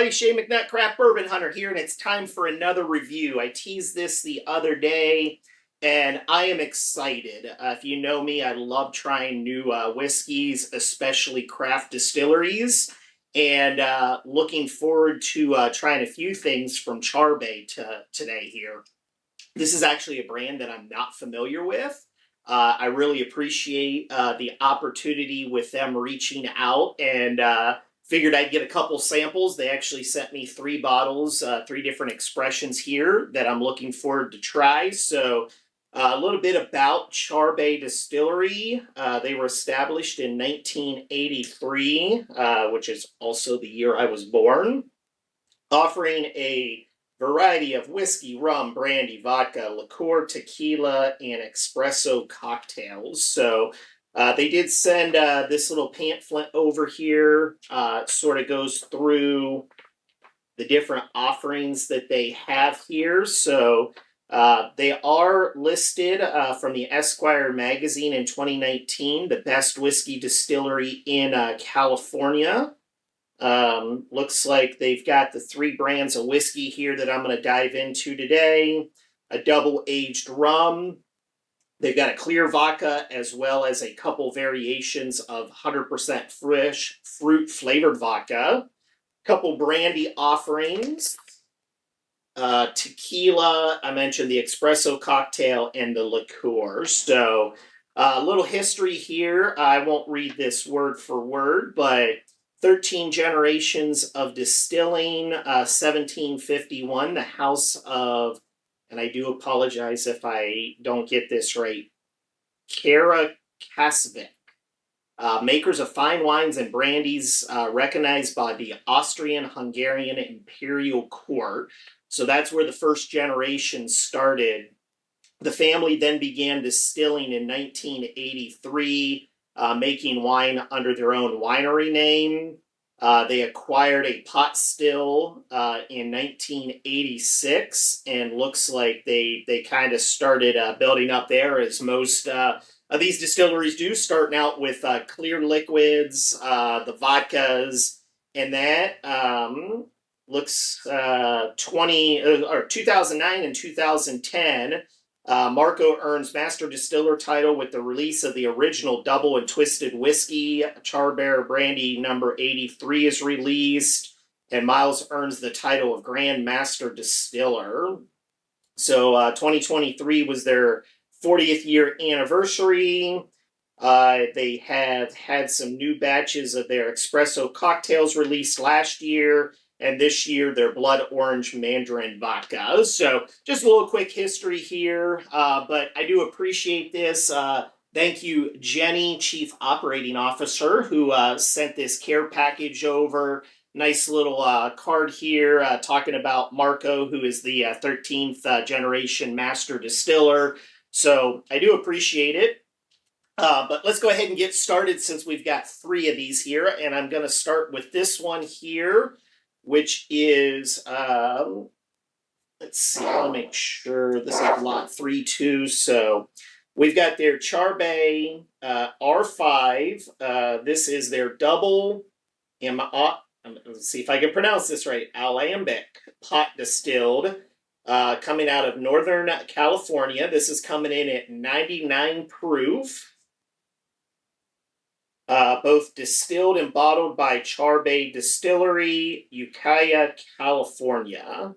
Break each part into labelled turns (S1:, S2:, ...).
S1: everybody, Shane McNutt, Craft Bourbon Hunter here, and it's time for another review. I teased this the other day, and I am excited. If you know me, I love trying new whiskeys, especially craft distilleries, and looking forward to trying a few things from Charbay today here. This is actually a brand that I'm not familiar with. I really appreciate the opportunity with them reaching out and figured I'd get a couple samples. They actually sent me 3 bottles, 3 different expressions here that I'm looking forward to try. So a little bit about Charbay Distillery. They were established in 1983, which is also the year I was born, offering a variety of whiskey, rum, brandy, vodka, liqueur, tequila, and espresso cocktails. So they did send this little pamphlet over here. It sort of goes through the different offerings that they have here. So they are listed from the Esquire magazine in 2019, the best whiskey distillery in California. Looks like they've got the 3 brands of whiskey here that I'm going to dive into today. A double-aged rum. They've got a clear vodka as well as a couple variations of 100% fresh fruit-flavored vodka. Couple brandy offerings. Tequila, I mentioned the espresso cocktail and the liqueur. So a little history here. I won't read this word for word, but 13 generations of distilling, 1751, the house of, and I do apologize if I don't get this right, Karakasvik, makers of fine wines and brandies, recognized by the Austrian-Hungarian Imperial Court. So that's where the first generation started. The family then began distilling in 1983, making wine under their own winery name. They acquired a pot still in 1986, and looks like they kind of started building up there, as most of these distilleries do, starting out with clear liquids, the vodkas, and that looks 2009 and 2010. Marco earns Master Distiller title with the release of the original Double and Twisted Whiskey. Charbay Brandy number 83 is released, and Miles earns the title of Grand Master Distiller. So 2023 was their 40th year anniversary. They have had some new batches of their espresso cocktails released last year, and this year, their Blood Orange Mandarin Vodka. So just a little quick history here, but I do appreciate this. Thank you, Jenny, Chief Operating Officer, who sent this care package over. Nice little card here talking about Marco, who is the 13th generation master distiller. So I do appreciate it. But let's go ahead and get started since we've got 3 of these here. And I'm going to start with this one here, which is, let's see, I want to make sure this is lot 3-2. So we've got their Charbay R5. This is their double, let's see if I can pronounce this right, Alambic pot distilled, coming out of Northern California. This is coming in at 99 proof. Both distilled and bottled by Charbay Distillery, Ukiah, California.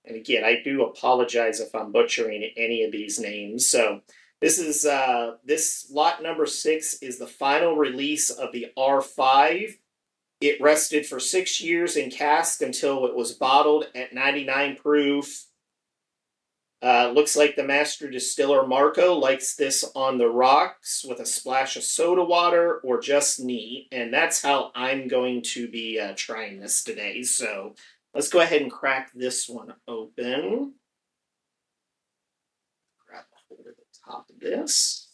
S1: And again, I do apologize if I'm butchering any of these names. So this is this lot number 6 is the final release of the R5. It rested for 6 years in cask until it was bottled at 99 proof. Looks like the master distiller Marco likes this on the rocks with a splash of soda water or just neat. And that's how I'm going to be trying this today. So let's go ahead and crack this one open. Grab a hold of the top of this.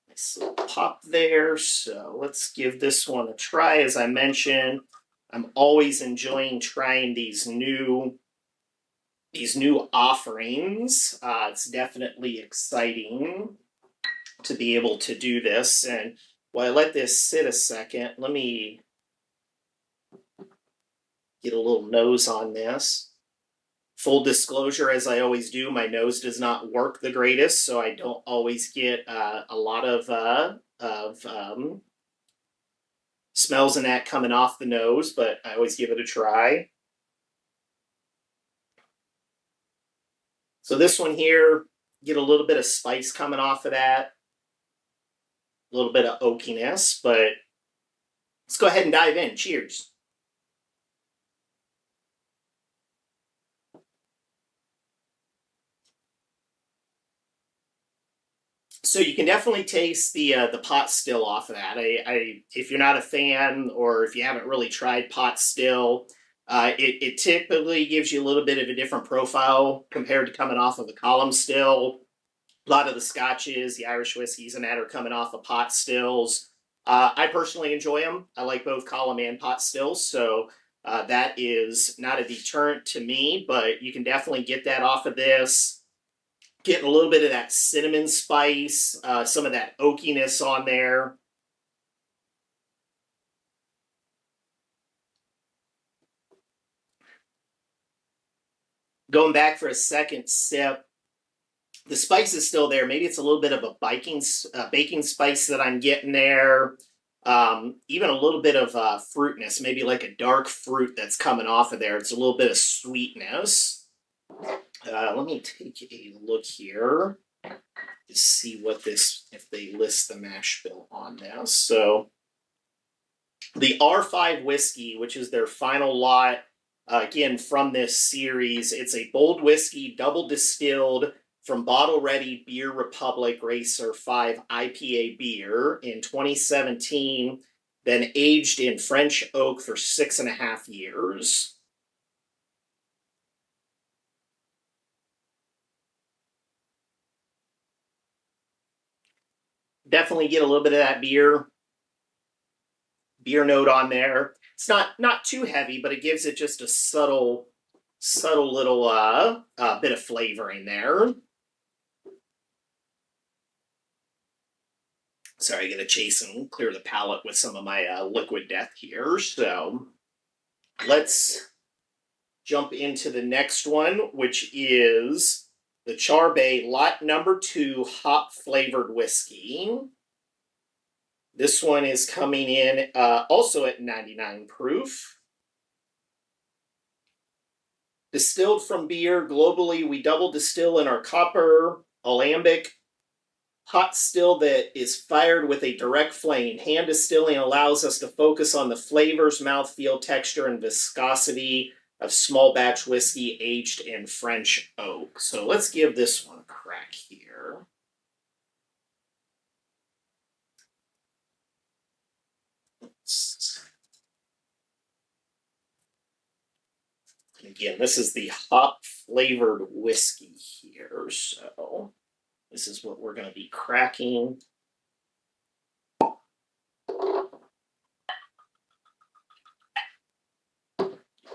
S1: Nice little pop there. So let's give this one a try. As I mentioned, I'm always enjoying trying these new offerings. It's definitely exciting. to be able to do this. And while I let this sit a second, let me get a little nose on this. Full disclosure, as I always do, my nose does not work the greatest, so I don't always get a lot of smells and that coming off the nose, but I always give it a try. So this one here, get a little bit of spice coming off of that, a little bit of oakiness, but let's go ahead and dive in. Cheers. So you can definitely taste the pot still off of that. If you're not a fan or if you haven't really tried pot still, it typically gives you a little bit of a different profile compared to coming off of a column still. A lot of the scotches, the Irish whiskeys, and that are coming off of pot stills. I personally enjoy them. I like both column and pot stills, so that is not a deterrent to me. But you can definitely get that off of this. Getting a little bit of that cinnamon spice, some of that oakiness on there. Going back for a second sip, the spice is still there. Maybe it's a little bit of a baking spice that I'm getting there. Even a little bit of fruitness, maybe like a dark fruit that's coming off of there. It's a little bit of sweetness. Let me take a look here to see what this, if they list the mash bill on this. So the R5 whiskey, which is their final lot, again, from this series, it's a bold whiskey, double distilled from Bottle Ready Beer Republic Racer 5 IPA beer in 2017, then aged in French oak for 6.5 years. Definitely get a little bit of that beer note on there. It's not too heavy, but it gives it just a subtle little bit of flavoring there. Sorry, I gotta chase and clear the palate with some of my liquid death here. So let's jump into the next one, which is the Charbay Lot Number 2 Hop Flavored Whiskey. This one is coming in also at 99 proof. Distilled from beer, globally we double distill in our copper alembic hot still that is fired with a direct flame. Hand distilling allows us to focus on the flavors, mouthfeel, texture, and viscosity of small batch whiskey aged in French oak. So let's give this one a crack here. Again, this is the hop flavored whiskey here, so this is what we're going to be cracking.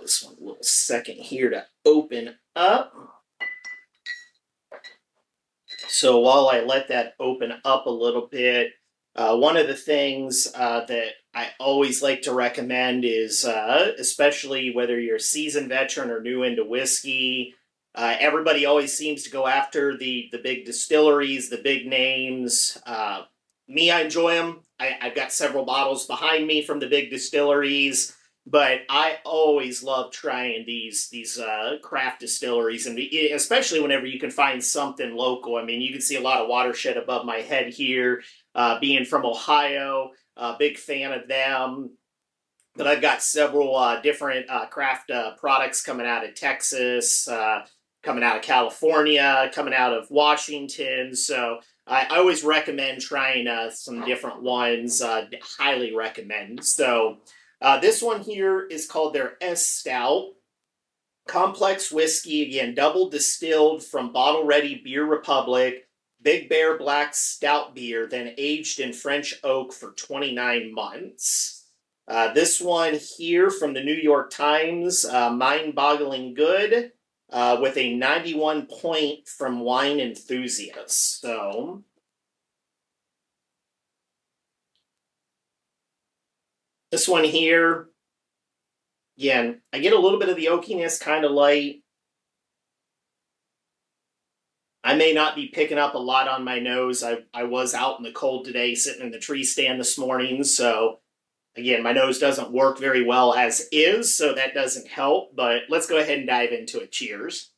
S1: This one a little second here to open up. So while I let that open up a little bit, one of the things that I always like to recommend is, especially whether you're a seasoned veteran or new into whiskey, everybody always seems to go after the big distilleries, the big names. Me, I enjoy them. I've got several bottles behind me from the big distilleries, but I always love trying these craft distilleries, and especially whenever you can find something local. I mean, you can see a lot of Watershed above my head here. Being from Ohio, big fan of them. But I've got several different craft products coming out of Texas, coming out of California, coming out of Washington. So I always recommend trying some different ones. Highly recommend. So this one here is called their S Stout. Complex whiskey, again, double distilled from Bottle Ready Beer Republic. Big Bear Black Stout beer, then aged in French oak for 29 months. This one here from the New York Times, mind-boggling good, with a 91 point from Wine Enthusiast. So This one here, again, I get a little bit of the oakiness, kind of light. I may not be picking up a lot on my nose. I was out in the cold today, sitting in the tree stand this morning. So, again, my nose doesn't work very well as is, so that doesn't help. But let's go ahead and dive into it. Cheers.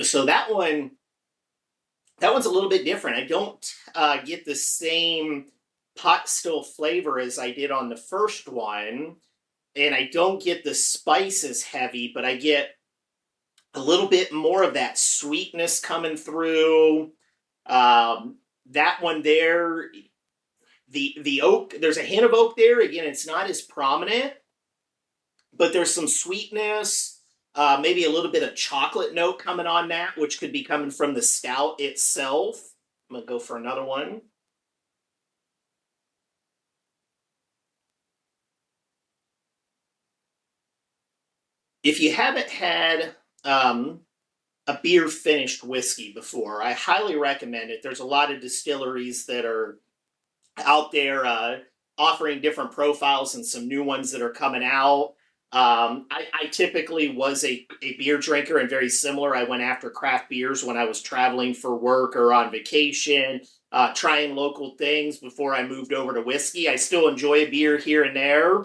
S1: So that one's a little bit different. I don't get the same pot still flavor as I did on the first one, and I don't get the spice as heavy, but I get a little bit more of that sweetness coming through. That one there, the oak, there's a hint of oak there. Again, it's not as prominent, but there's some sweetness, maybe a little bit of chocolate note coming on that, which could be coming from the stout itself. I'm gonna go for another one. If you haven't had a beer finished whiskey before, I highly recommend it. There's a lot of distilleries that are out there offering different profiles and some new ones that are coming out. I typically was a beer drinker and very similar. I went after craft beers when I was traveling for work or on vacation, trying local things before I moved over to whiskey. I still enjoy a beer here and there,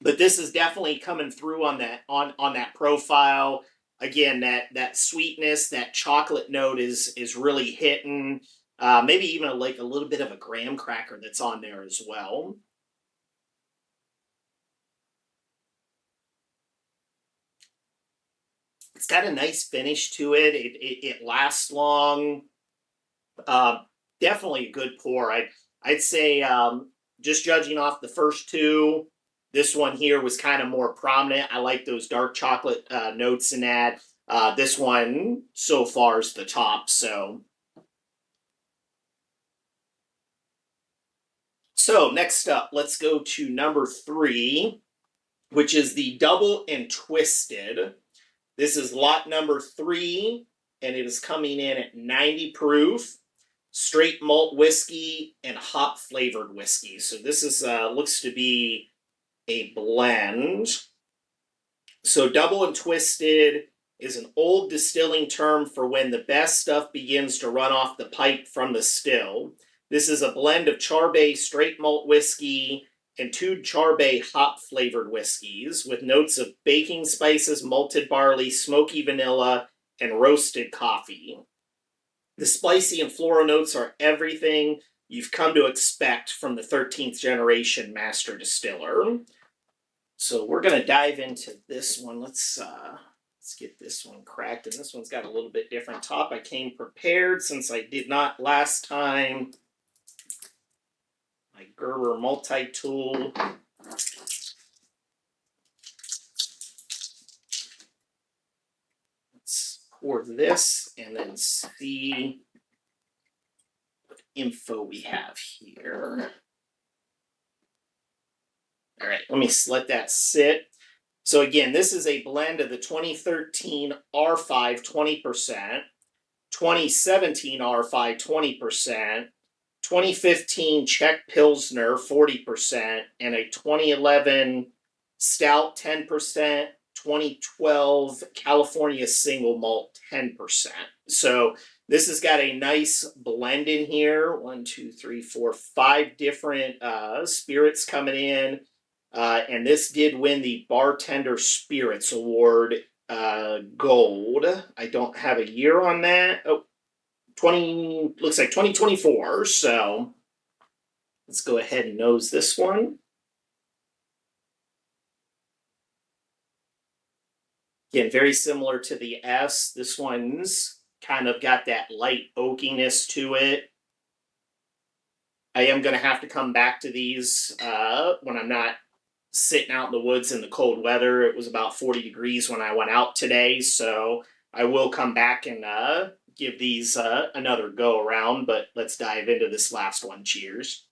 S1: but this is definitely coming through on that profile. Again, that sweetness, that chocolate note is really hitting. Maybe even like a little bit of a graham cracker that's on there as well. It's got a nice finish to it. It lasts long. Uh, Definitely a good pour. I'd say just judging off the first two, this one here was kind of more prominent. I like those dark chocolate notes in that. This one so far is the top. So next up, let's go to number 3, which is the Double and Twisted. This is lot number 3, and it is coming in at 90 proof, straight malt whiskey and hop flavored whiskey. So this is looks to be a blend. So Double and Twisted is an old distilling term for when the best stuff begins to run off the pipe from the still. This is a blend of Charbay straight malt whiskey and 2 Charbay hop flavored whiskeys with notes of baking spices, malted barley, smoky vanilla, and roasted coffee. The spicy and floral notes are everything you've come to expect from the 13th generation master distiller. So we're going to dive into this one. Let's get this one cracked. And this one's got a little bit different top. I came prepared since I did not last time. My Gerber multi-tool. Let's pour this and then see what info we have here. All right, let me let that sit. So again, this is a blend of the 2013 R5 20%, 2017 R5 20%, 2015 Czech Pilsner 40%, and a 2011 Stout 10%, 2012 California Single Malt 10%. So this has got a nice blend in here. 1, 2, 3, 4, 5 different spirits coming in. And this did win the Bartender Spirits Award gold. I don't have a year on that. Oh, 20 looks like 2024. So let's go ahead and nose this one. Again, very similar to the S. This one's kind of got that light oakiness to it. I am going to have to come back to these when I'm not sitting out in the woods in the cold weather. It was about 40 degrees when I went out today, so I will come back and give these another go around, but let's dive into this last one. Cheers.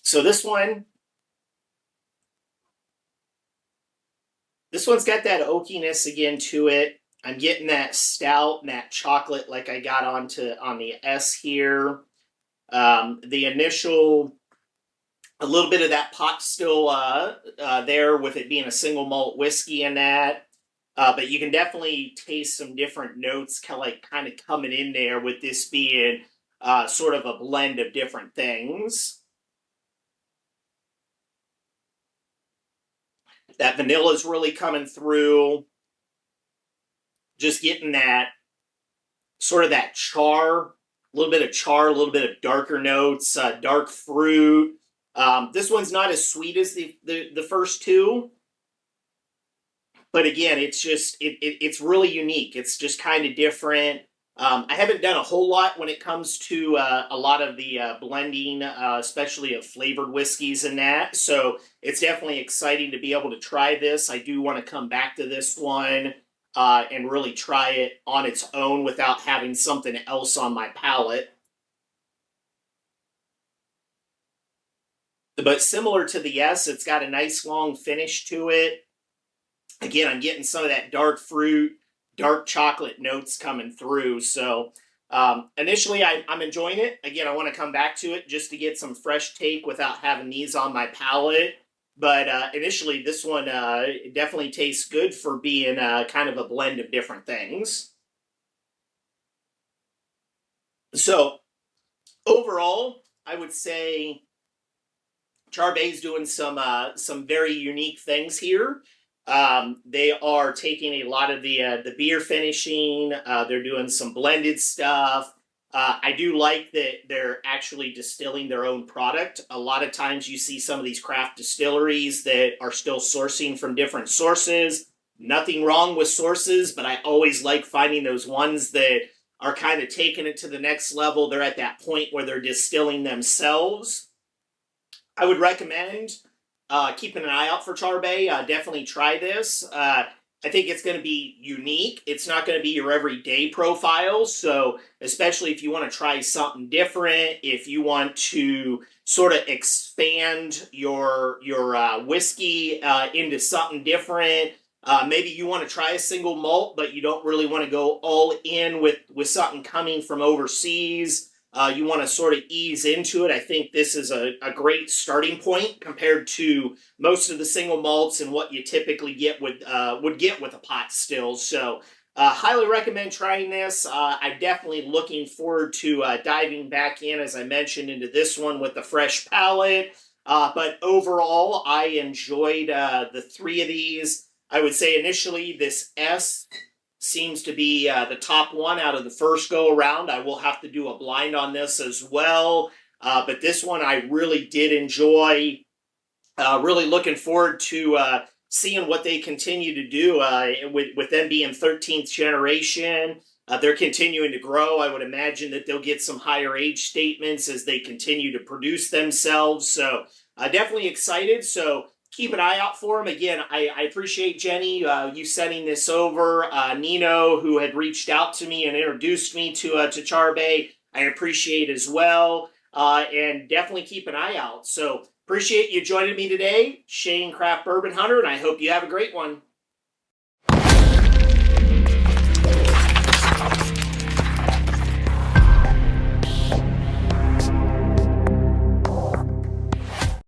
S1: So this one This one's got that oakiness again to it. I'm getting that stout and that chocolate like I got on the S here. The initial, a little bit of that pot still there with it being a single malt whiskey in that. But you can definitely taste some different notes kind of coming in there with this being sort of a blend of different things. That vanilla is really coming through. Just getting that sort of that char, a little bit of char, a little bit of darker notes, dark fruit. This one's not as sweet as the first two, but again, it's really unique. It's just kind of different. I haven't done a whole lot when it comes to a lot of the blending, especially of flavored whiskeys and that. So it's definitely exciting to be able to try this. I do want to come back to this one and really try it on its own without having something else on my palate. But similar to the S, it's got a nice long finish to it. Again, I'm getting some of that dark fruit, dark chocolate notes coming through. So initially, I'm enjoying it. Again, I want to come back to it just to get some fresh take without having these on my palate. But initially, this one definitely tastes good for being kind of a blend of different things. So overall, I would say Charbay's doing some very unique things here. They are taking a lot of the beer finishing. They're doing some blended stuff. I do like that they're actually distilling their own product. A lot of times you see some of these craft distilleries that are still sourcing from different sources. Nothing wrong with sources, but I always like finding those ones that are kind of taking it to the next level. They're at that point where they're distilling themselves. I would recommend keeping an eye out for Charbay. Definitely try this. I think it's going to be unique. It's not going to be your everyday profile. So especially if you want to try something different, if you want to sort of expand your whiskey into something different, maybe you want to try a single malt, but you don't really want to go all in with something coming from overseas. You want to sort of ease into it. I think this is a great starting point compared to most of the single malts and what you typically would get with a pot still. So highly recommend trying this. I'm definitely looking forward to diving back in, as I mentioned, into this one with the fresh palate. But overall, I enjoyed the three of these. I would say initially this S seems to be the top one out of the first go around. I will have to do a blind on this as well. But this one I really did enjoy. Really looking forward to seeing what they continue to do with them being 13th generation. They're continuing to grow. I would imagine that they'll get some higher age statements as they continue to produce themselves. So definitely excited. So keep an eye out for them. Again, I appreciate, Jenny, you sending this over. Nino, who had reached out to me and introduced me to Charbay, I appreciate as well. And definitely keep an eye out. So appreciate you joining me today, Shane Craft Bourbon Hunter, and I hope you have a great one.